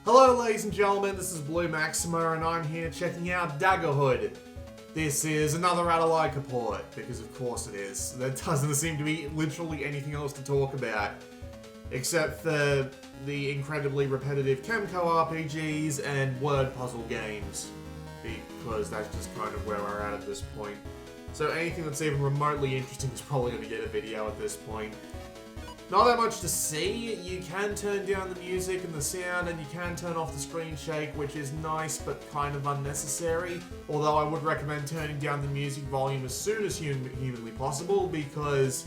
Hello ladies and gentlemen, this is Blue Maxima and I'm here checking out Daggerhood. This is another Adelaide port, because of course it is. There doesn't seem to be literally anything else to talk about. Except for the incredibly repetitive Chemco RPGs and word puzzle games. Because that's just kind of where we're at this point. So anything that's even remotely interesting is probably going to get a video at this point. Not that much to see. You can turn down the music and the sound, and you can turn off the screen shake, which is nice but kind of unnecessary. Although I would recommend turning down the music volume as soon as humanly possible, because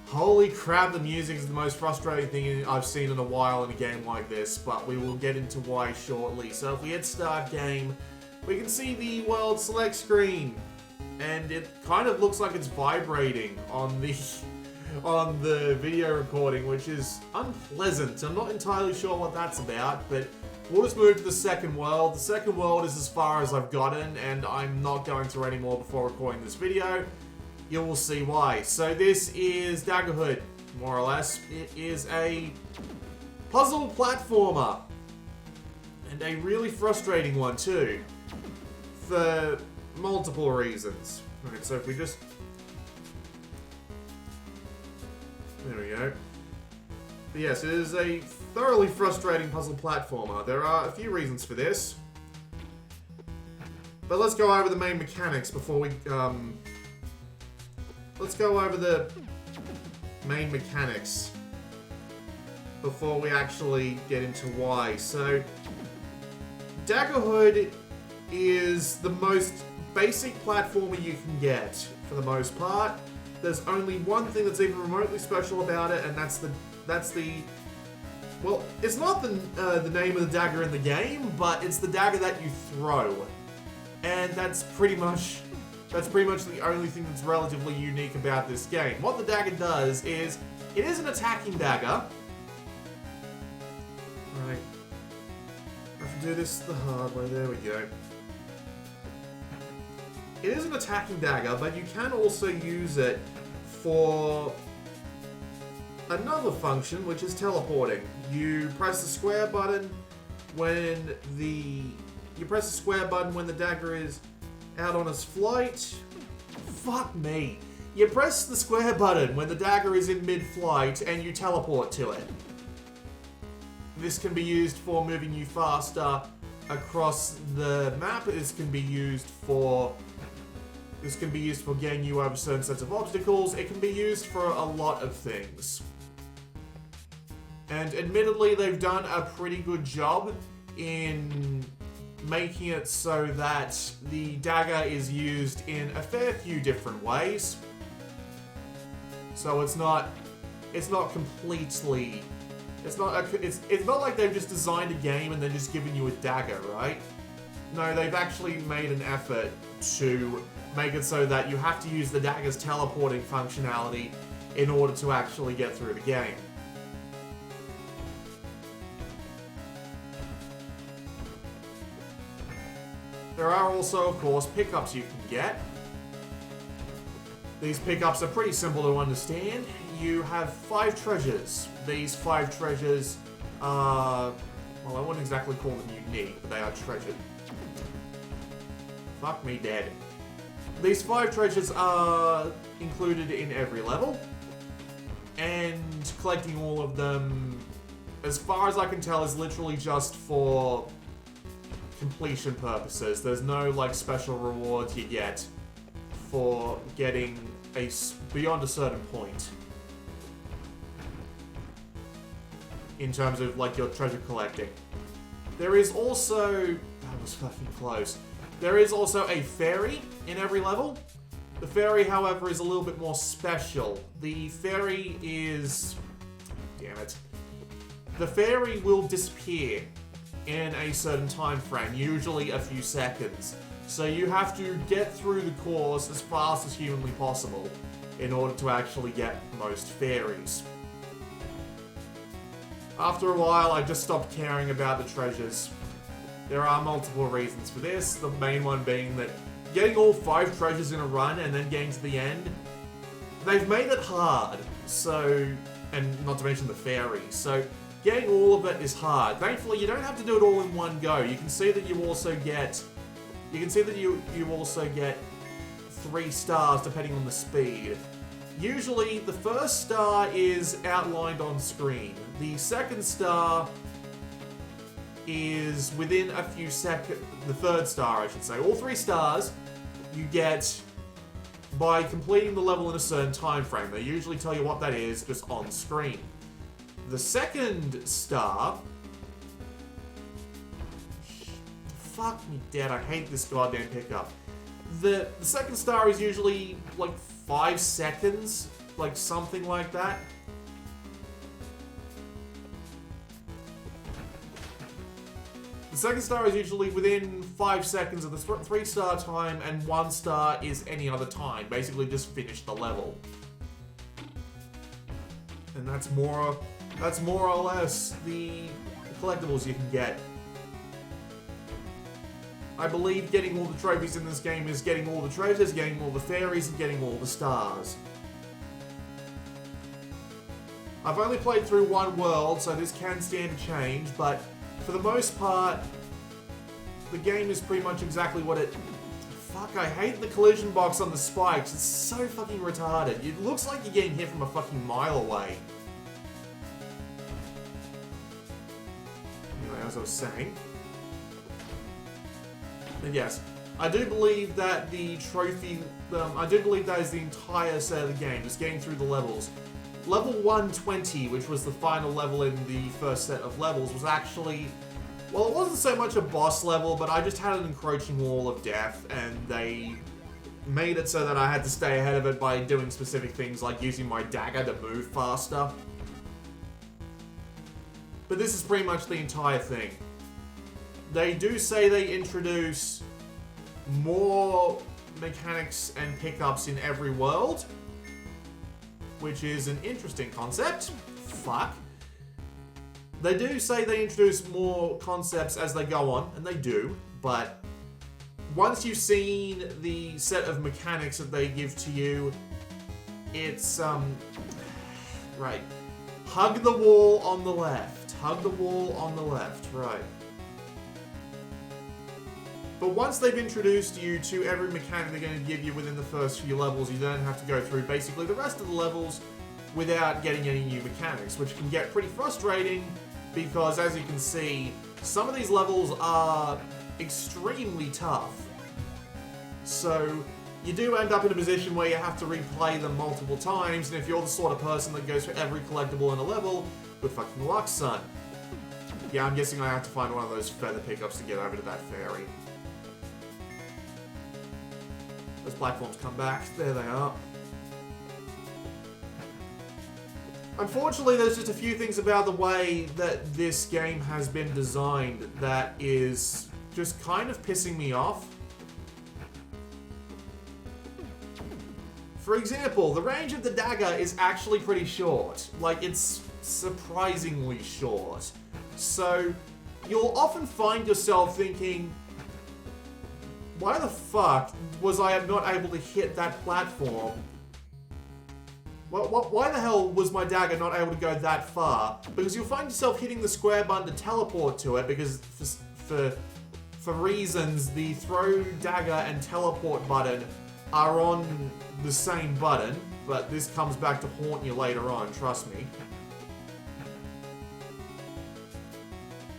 holy crap, the music is the most frustrating thing I've seen in a while in a game like this, but we will get into why shortly. So if we hit start game, we can see the world select screen, and it kind of looks like it's vibrating on the video recording, which is unpleasant. I'm not entirely sure what that's about, but we'll just move to the second world. The second world is as far as I've gotten, and I'm not going through any more before recording this video. You will see why. So this is Daggerhood, more or less. It is a puzzle platformer, and a really frustrating one too, for multiple reasons. Alright, so if we just... There we go. But yes, it is a thoroughly frustrating puzzle platformer. There are a few reasons for this. But let's go over the main mechanics before we, let's go over the main mechanics before we actually get into why. So, Daggerhood is the most basic platformer you can get, for the most part. There's only one thing that's even remotely special about it, and that's the well, it's not the name of the dagger in the game, but it's the dagger that you throw, and that's pretty much the only thing that's relatively unique about this game. What the dagger does is, it is an attacking dagger. Right, I have to do this the hard way. There we go. It is an attacking dagger, but you can also use it for another function, which is teleporting. You press the square button when the dagger is out on its flight. Fuck me. You press the square button when the dagger is in mid-flight and you teleport to it. This can be used for moving you faster across the map. This can be used for getting you over certain sets of obstacles. It can be used for a lot of things. And admittedly, they've done a pretty good job in making it so that the dagger is used in a fair few different ways. So it's not completely... It's not like they've just designed a game and then just given you a dagger, right? No, they've actually made an effort to make it so that you have to use the dagger's teleporting functionality in order to actually get through the game. There are also, of course, pickups you can get. These pickups are pretty simple to understand. You have 5 treasures. These 5 treasures are... well, I wouldn't exactly call them unique, but they are treasured. Fuck me dead. These 5 treasures are included in every level, and collecting all of them, as far as I can tell, is literally just for completion purposes. There's no, like, special rewards you get for getting beyond a certain point in terms of, like, your treasure collecting. There is also... that was fucking close. There is also a fairy in every level. The fairy, however, is a little bit more special. The fairy is... damn it. The fairy will disappear in a certain time frame, usually a few seconds. So you have to get through the course as fast as humanly possible in order to actually get most fairies. After a while, I just stopped caring about the treasures. There are multiple reasons for this, the main one being that getting all 5 treasures in a run and then getting to the end, they've made it hard, so, and not to mention the fairies, so getting all of it is hard. Thankfully, you don't have to do it all in one go. You can see that you also get... You can see that you also get 3 stars depending on the speed. Usually, the first star is outlined on screen. The second star is within a few seconds. The third star, I should say. All 3 stars you get by completing the level in a certain time frame. They usually tell you what that is just on screen. The second star... Fuck me dead, I hate this goddamn pickup. The second star is usually like 5 seconds, like something like that. The second star is usually within 5 seconds of the 3-star time, and 1 star is any other time. Basically, just finish the level. And that's more or less the collectibles you can get. I believe getting all the trophies in this game is getting all the treasures, getting all the fairies, and getting all the stars. I've only played through 1 world, so this can stand to change, but for the most part, the game is pretty much exactly what it... Fuck, I hate the collision box on the spikes. It's so fucking retarded. It looks like you're getting hit from a fucking mile away. Anyway, as I was saying... And yes, I do believe that the trophy... I do believe that is the entire set of the game, just getting through the levels. Level 120, which was the final level in the first set of levels, was actually... Well, it wasn't so much a boss level, but I just had an encroaching wall of death, and they made it so that I had to stay ahead of it by doing specific things like using my dagger to move faster. But this is pretty much the entire thing. They do say they introduce more mechanics and pickups in every world, which is an interesting concept. Fuck. They do say they introduce more concepts as they go on, and they do, but once you've seen the set of mechanics that they give to you, it's, right. Hug the wall on the left. Hug the wall on the left, right. But once they've introduced you to every mechanic they're going to give you within the first few levels, you don't have to go through basically the rest of the levels without getting any new mechanics, which can get pretty frustrating because, as you can see, some of these levels are extremely tough. So you do end up in a position where you have to replay them multiple times, and if you're the sort of person that goes for every collectible in a level, good fucking luck, son. Yeah, I'm guessing I have to find one of those feather pickups to get over to that fairy. Those platforms come back. There they are. Unfortunately, there's just a few things about the way that this game has been designed that is just kind of pissing me off. For example, the range of the dagger is actually pretty short. Like, it's surprisingly short. So, you'll often find yourself thinking, why the fuck was I not able to hit that platform? Why the hell was my dagger not able to go that far? Because you'll find yourself hitting the square button to teleport to it, because for reasons, the throw, dagger, and teleport button are on the same button, but this comes back to haunt you later on, trust me.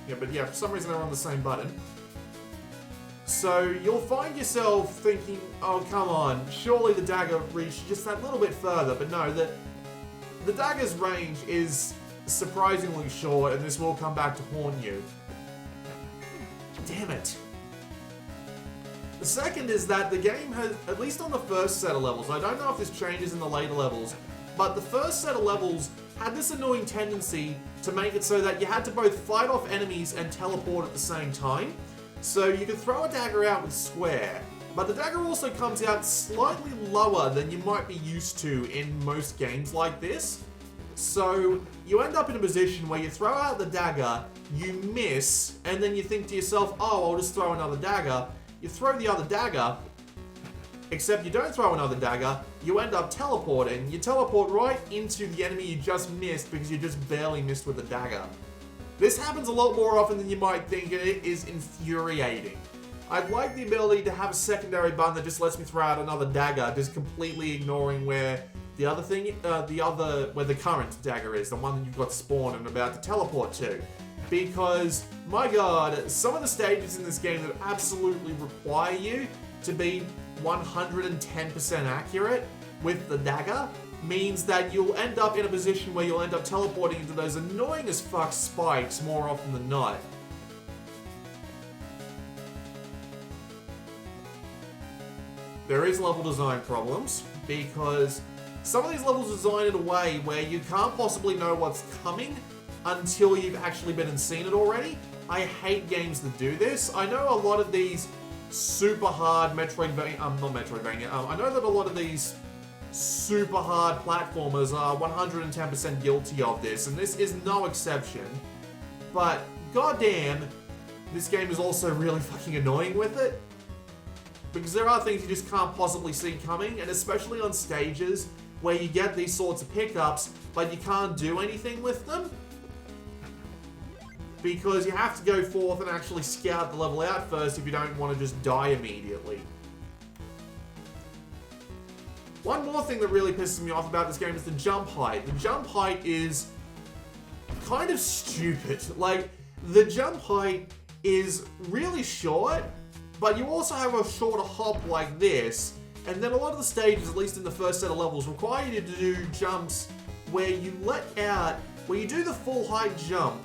Yeah, but yeah, for some reason they're on the same button. So you'll find yourself thinking, oh, come on, surely the dagger reached just that little bit further. But no, the dagger's range is surprisingly short, and this will come back to haunt you. Damn it. The second is that the game has, at least on the first set of levels, I don't know if this changes in the later levels, but the first set of levels had this annoying tendency to make it so that you had to both fight off enemies and teleport at the same time. So you could throw a dagger out with square, but the dagger also comes out slightly lower than you might be used to in most games like this. So you end up in a position where you throw out the dagger, you miss, and then you think to yourself, oh, I'll just throw another dagger. You throw the other dagger, except you don't throw another dagger, you end up teleporting. You teleport right into the enemy you just missed because you just barely missed with the dagger. This happens a lot more often than you might think, and it is infuriating. I'd like the ability to have a secondary button that just lets me throw out another dagger, just completely ignoring where the other thing, where the current dagger is, the one that you've got spawned and about to teleport to. Because, my god, some of the stages in this game that absolutely require you to be 110% accurate with the dagger means that you'll end up in a position where you'll end up teleporting into those annoying as fuck spikes more often than not. There is level design problems, because some of these levels are designed in a way where you can't possibly know what's coming until you've actually been and seen it already. I hate games that do this. I know a lot of these super hard Metroidvania, not Metroidvania, I know that a lot of these super hard platformers are 110% guilty of this, and this is no exception. But goddamn, this game is also really fucking annoying with it. Because there are things you just can't possibly see coming, and especially on stages where you get these sorts of pickups, but you can't do anything with them. Because you have to go forth and actually scout the level out first if you don't want to just die immediately. One more thing that really pisses me off about this game is the jump height. The jump height is kind of stupid. Like, the jump height is really short, but you also have a shorter hop like this, and then a lot of the stages, at least in the first set of levels, require you to do jumps where you where you do the full height jump,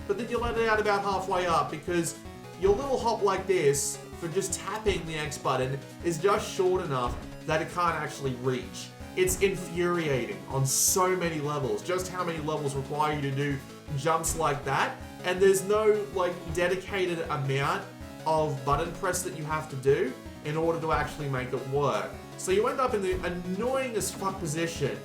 but then you let it out about halfway up because your little hop like this, for just tapping the X button, is just short enough that it can't actually reach. It's infuriating on so many levels, just how many levels require you to do jumps like that. And there's no, like, dedicated amount of button press that you have to do in order to actually make it work. So you end up in the annoying as fuck position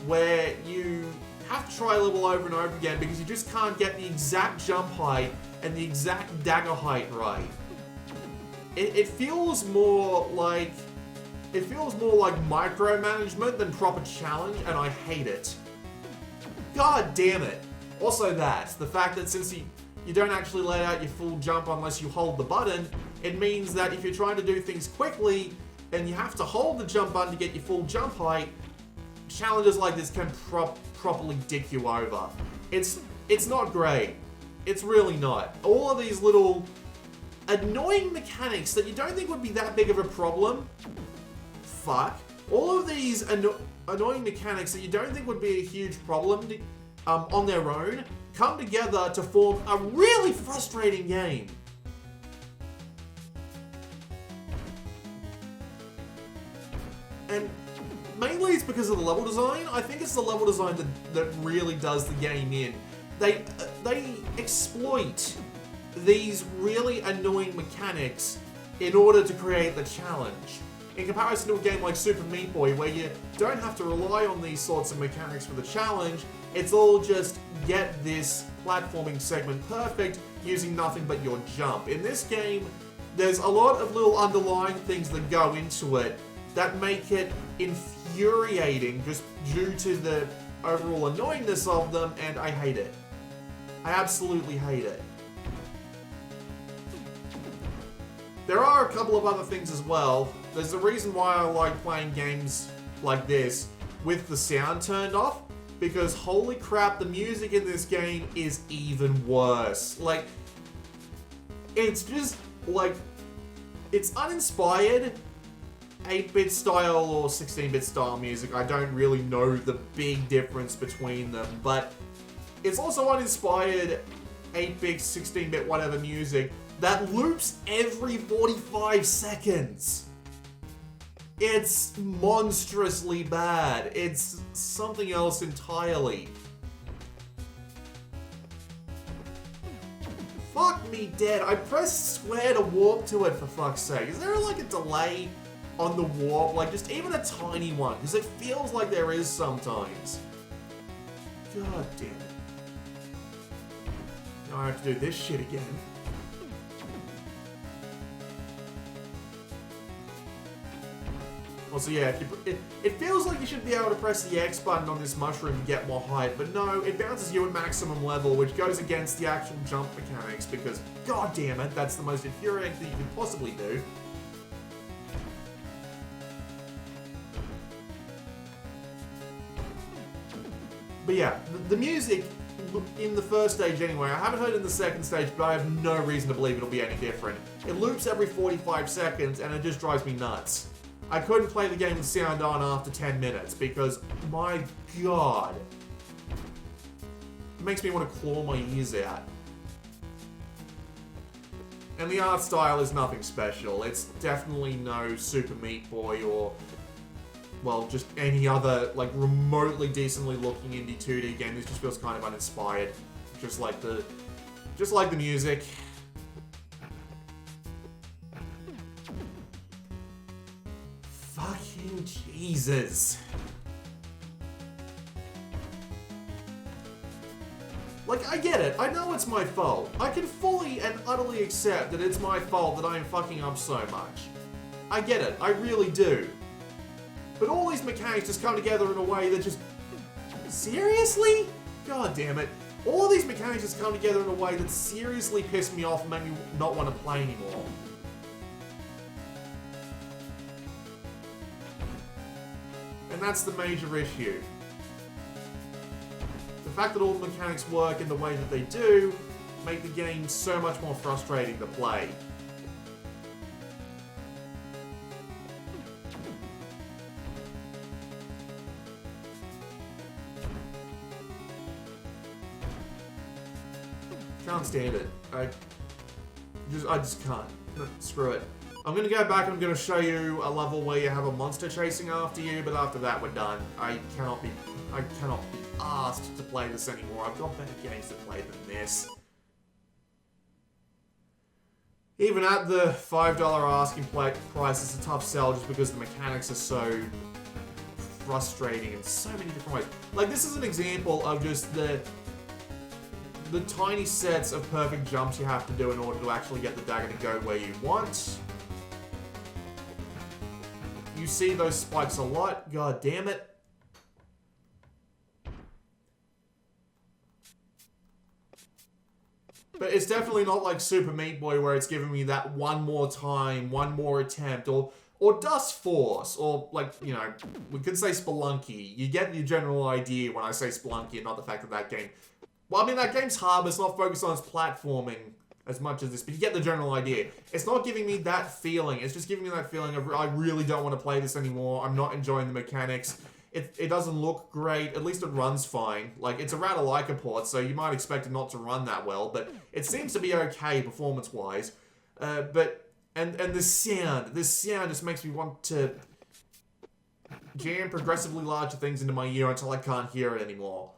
where you have to try a level over and over again because you just can't get the exact jump height and the exact dagger height right. It feels more like micromanagement than proper challenge, and I hate it. God damn it. Also the fact that since you don't actually let out your full jump unless you hold the button, it means that if you're trying to do things quickly and you have to hold the jump button to get your full jump height, challenges like this can properly dick you over. It's not great. It's really not. All of these little annoying mechanics that you don't think would be that big of a problem. Fuck. All of these annoying mechanics that you don't think would be a huge problem on their own come together to form a really frustrating game. And mainly it's because of the level design. I think it's the level design that really does the game in. They exploit these really annoying mechanics in order to create the challenge. In comparison to a game like Super Meat Boy, where you don't have to rely on these sorts of mechanics for the challenge, it's all just get this platforming segment perfect using nothing but your jump. In this game, there's a lot of little underlying things that go into it that make it infuriating just due to the overall annoyingness of them, and I hate it. I absolutely hate it. There are a couple of other things as well. There's a reason why I like playing games like this with the sound turned off, because holy crap, the music in this game is even worse. Like, it's just, like, it's uninspired 8-bit style or 16-bit style music. I don't really know the big difference between them, but it's also uninspired 8-bit, 16-bit, whatever music that loops every 45 seconds. It's monstrously bad. It's something else entirely. Fuck me dead. I pressed square to warp to it, for fuck's sake. Is there like a delay on the warp? Like just even a tiny one? Because it feels like there is sometimes. God damn it. Now I have to do this shit again. Also, yeah, it feels like you should be able to press the X button on this mushroom to get more height, but no, it bounces you at maximum level, which goes against the actual jump mechanics, because, god damn it, that's the most infuriating thing you can possibly do. But yeah, the music in the first stage anyway, I haven't heard it in the second stage, but I have no reason to believe it'll be any different. It loops every 45 seconds, and it just drives me nuts. I couldn't play the game with sound on after 10 minutes because, my god, it makes me want to claw my ears out. And the art style is nothing special. It's definitely no Super Meat Boy or, well, just any other, like, remotely decently looking indie 2D game. This just feels kind of uninspired. Just like the music. Fucking Jesus. Like, I get it. I know it's my fault. I can fully and utterly accept that it's my fault that I am fucking up so much. I get it. I really do. But all these mechanics just come together in a way that just... Seriously? God damn it. All of these mechanics just come together in a way that seriously pissed me off and made me not want to play anymore. And that's the major issue. The fact that all the mechanics work in the way that they do make the game so much more frustrating to play. Can't stand it. I just can't. No, screw it. I'm gonna go back and I'm gonna show you a level where you have a monster chasing after you, but after that we're done. I cannot be asked to play this anymore. I've got better games to play than this. Even at the $5 asking price, it's a tough sell just because the mechanics are so frustrating in so many different ways. Like, this is an example of just the tiny sets of perfect jumps you have to do in order to actually get the dagger to go where you want. You see those spikes a lot. God damn it. But it's definitely not like Super Meat Boy where it's giving me that one more time, one more attempt, or Dust Force, or like, you know, we could say Spelunky. You get the general idea when I say Spelunky and not the fact that that game... Well, I mean, that game's hard, but it's not focused on its platforming as much as this, but you get the general idea. It's not giving me that feeling. It's just giving me that feeling of, I really don't want to play this anymore. I'm not enjoying the mechanics. It doesn't look great. At least it runs fine. Like, it's a Ratalaika port, so you might expect it not to run that well, but it seems to be okay performance-wise. And the sound just makes me want to jam progressively larger things into my ear until I can't hear it anymore.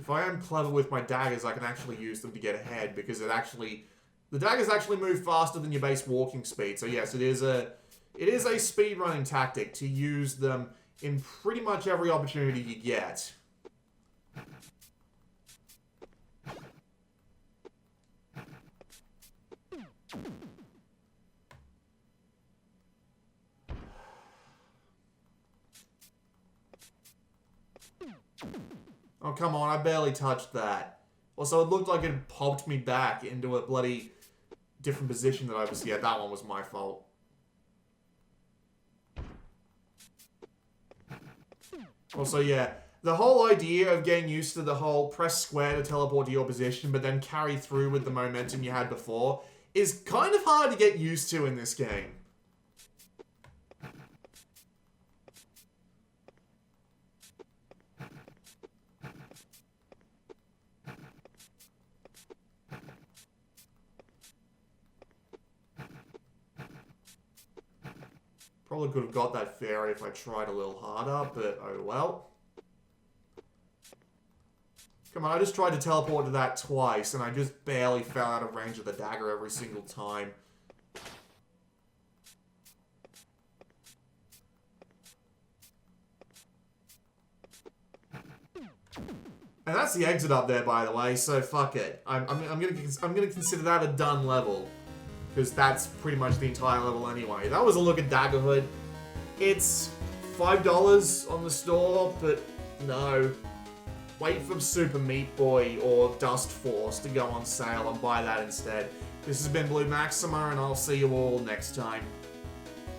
If I am clever with my daggers, I can actually use them to get ahead, because the daggers actually move faster than your base walking speed. So yes, it is a speedrunning tactic to use them in pretty much every opportunity you get. Oh, come on, I barely touched that. Also, it looked like it popped me back into a bloody different position that I was... Yeah, that one was my fault. Also, yeah, the whole idea of getting used to the whole press square to teleport to your position, but then carry through with the momentum you had before, is kind of hard to get used to in this game. Probably could have got that fairy if I tried a little harder, but oh well. Come on, I just tried to teleport to that twice, and I just barely fell out of range of the dagger every single time. And that's the exit up there, by the way, so fuck it. I'm gonna consider that a done level. Because that's pretty much the entire level anyway. That was a look at Daggerhood. It's $5 on the store, but no. Wait for Super Meat Boy or Dust Force to go on sale and buy that instead. This has been Blue Maxima, and I'll see you all next time.